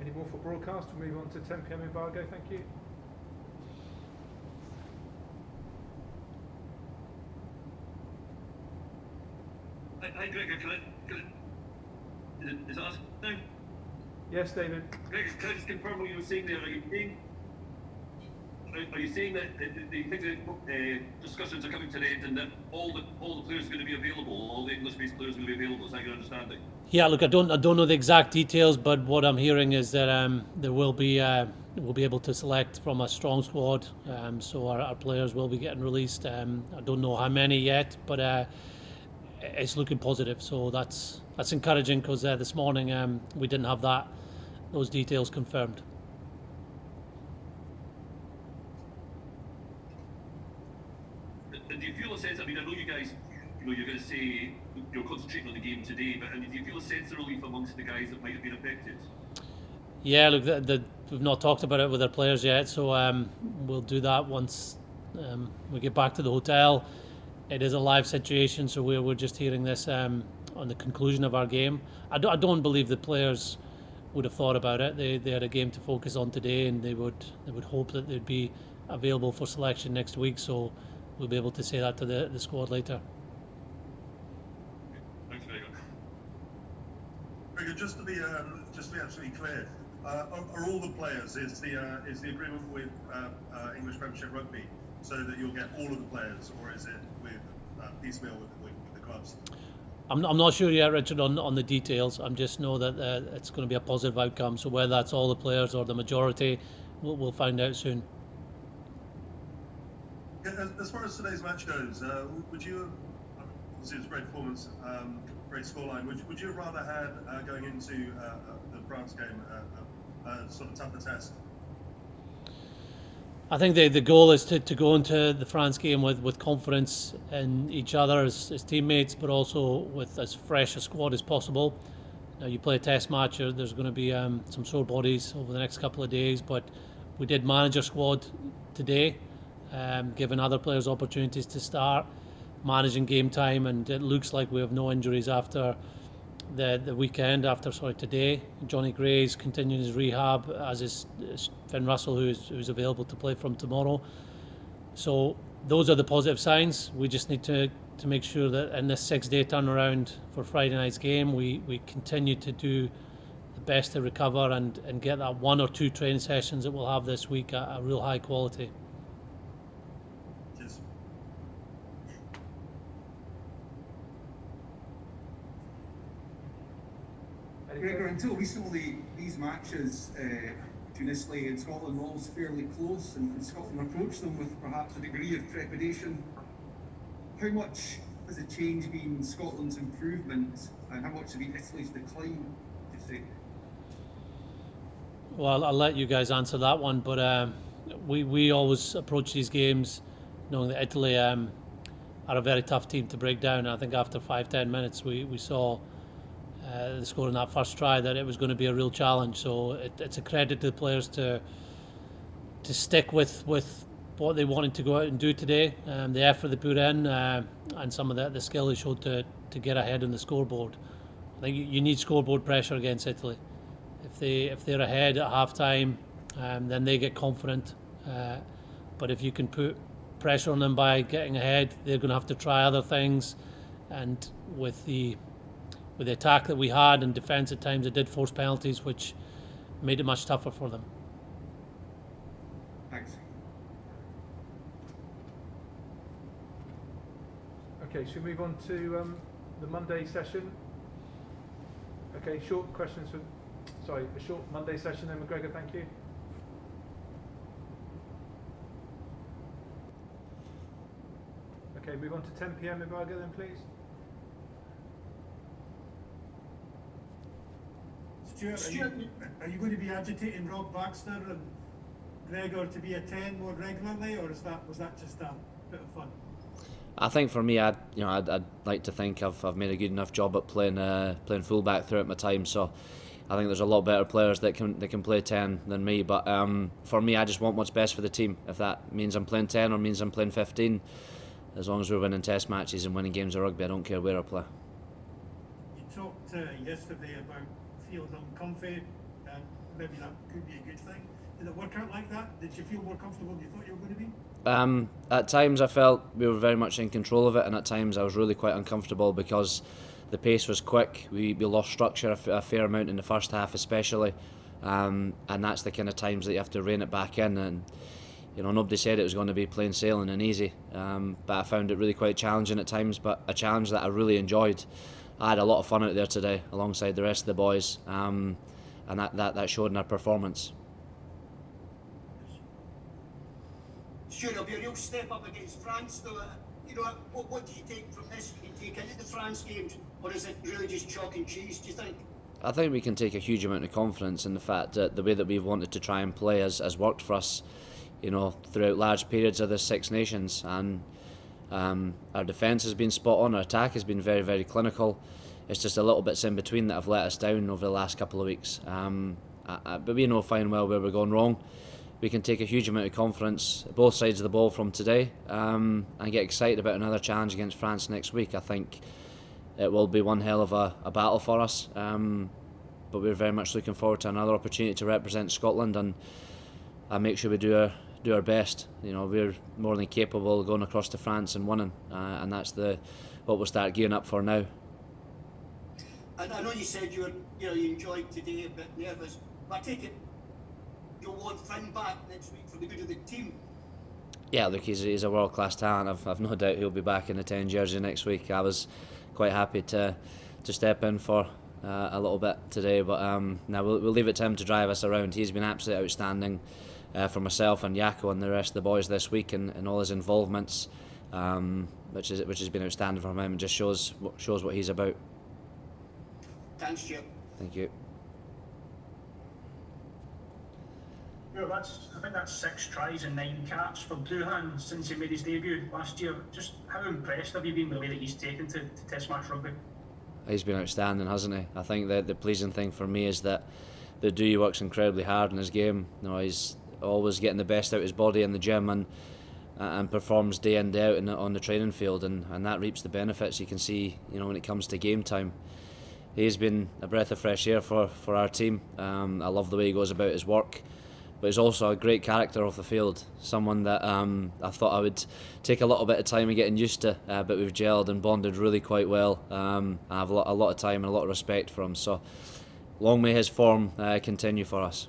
Any more for broadcast? We'll move on to 10 p.m. embargo. Thank you. Hi Gregor, is it us now? Yes, David. Gregor, can I just confirm what you were saying there? Are you saying that you think that discussions are coming to an end and that all the players are going to be available, all the English-based players are going to be available? Is that your understanding? Yeah, look, I don't know the exact details, but what I'm hearing is that there will be we'll be able to select from a strong squad, so our players will be getting released. I don't know how many yet, but it's looking positive. So that's encouraging, because this morning we didn't have those details confirmed. Do you feel a sense? I mean, I know you guys, you're going to say you're concentrating on the game today, but do you feel a sense of relief amongst the guys that might have been affected? Yeah, look, we've not talked about it with our players yet, so we'll do that once we get back to the hotel. It is a live situation, so we're just hearing this on the conclusion of our game. I don't believe the players would have thought about it. They had a game to focus on today, and they would hope that they'd be available for selection next week. So we'll be able to say that to the squad later. Thanks, Gregor. Gregor, just to be absolutely clear, are all the players? Is the agreement with English Premiership Rugby so that you'll get all of the players, or is it with piecemeal with the clubs? I'm not sure yet, Richard, on the details. I just know that it's going to be a positive outcome. So whether that's all the players or the majority, we'll find out soon. As far as today's match goes, would you? Obviously, it was a great performance, great scoreline. Would you have rather had going into the France game a sort of tougher test? I think the goal is to go into the France game with confidence in each other as teammates, but also with as fresh a squad as possible. Now, you play a test match, there's going to be some sore bodies over the next couple of days, but we did manage our squad today, giving other players opportunities to start, managing game time, and it looks like we have no injuries after the weekend, today. Johnny Gray's continuing his rehab, as is Finn Russell, who's available to play from tomorrow. So those are the positive signs. We just need to make sure that in this 6-day turnaround for Friday night's game, we continue to do the best to recover and get that 1 or 2 training sessions that we'll have this week at a real high quality. Gregor, until recently, these matches between Italy and Scotland were always fairly close, and Scotland approached them with perhaps a degree of trepidation. How much has the change been Scotland's improvement, and how much has been Italy's decline, would you say? Well, I'll let you guys answer that one, but we always approach these games knowing that Italy are a very tough team to break down. I think after 5-10 minutes we saw the score in that first try that it was going to be a real challenge. So it's a credit to the players to stick with what they wanted to go out and do today, the effort they put in, and some of the skill they showed to get ahead on the scoreboard. I think you need scoreboard pressure against Italy. If they're ahead at half time, then they get confident. But if you can put pressure on them by getting ahead, they're going to have to try other things. And with the attack that we had and defence at times, it did force penalties, which made it much tougher for them. Thanks. Okay, should we move on to the Monday session? Okay, a short Monday session then, McGregor, thank you. Okay, move on to 10 p.m. embargo then, please. Stuart, are you going to be agitating Rob Baxter and Gregor to be a 10 more regularly, or was that just a bit of fun? I think for me, I'd like to think I've made a good enough job at playing fullback throughout my time. So I think there's a lot better players that can play 10 than me. But for me, I just want what's best for the team. If that means I'm playing 10 or means I'm playing 15, as long as we're winning test matches and winning games of rugby, I don't care where I play. You talked yesterday about feeling uncomfy, maybe that could be a good thing. Did it work out like that? Did you feel more comfortable than you thought you were going to be? At times I felt we were very much in control of it, and at times I was really quite uncomfortable because the pace was quick. We lost structure a fair amount in the first half especially, and that's the kind of times that you have to rein it back in. And nobody said it was going to be plain sailing and easy, but I found it really quite challenging at times, but a challenge that I really enjoyed. I had a lot of fun out there today alongside the rest of the boys, and that showed in our performance. Sure, it'll be a real step up against France, though. What do you take from this? You can take into the France games, or is it really just chalk and cheese, do you think? I think we can take a huge amount of confidence in the fact that the way that we've wanted to try and play has worked for us, throughout large periods of the Six Nations, and our defence has been spot on, our attack has been very, very clinical. It's just a little bits in between that have let us down over the last couple of weeks. But we know fine well where we're going wrong. We can take a huge amount of confidence, both sides of the ball from today, and get excited about another challenge against France next week. I think it will be one hell of a battle for us, but we're very much looking forward to another opportunity to represent Scotland and make sure we do our best. We're more than capable of going across to France and winning, and that's what we'll start gearing up for now. I know you said you enjoyed today, a bit nervous, but I take it you'll want Finn back next week for the good of the team. Yeah, look, he's a world-class talent. I've no doubt he'll be back in the 10 jersey next week. I was quite happy to step in for a little bit today, but now we'll leave it to him to drive us around. He's been absolutely outstanding for myself and Jaco and the rest of the boys this week in all his involvements, which has been outstanding from him and just shows what he's about. Thanks, Stuart. Thank you. Well, I think that's 6 tries and 9 caps for Doohan since he made his debut last year. Just how impressed have you been with the way that he's taken to Test match rugby? He's been outstanding, hasn't he? I think that the pleasing thing for me is that the Doohy works incredibly hard in his game. He's always getting the best out of his body in the gym and performs day in day out on the training field, and that reaps the benefits you can see when it comes to game time. He's been a breath of fresh air for our team. I love the way he goes about his work, but he's also a great character off the field, someone that I thought I would take a little bit of time of getting used to, but we've gelled and bonded really quite well. I have a lot of time and a lot of respect for him, so long may his form continue for us.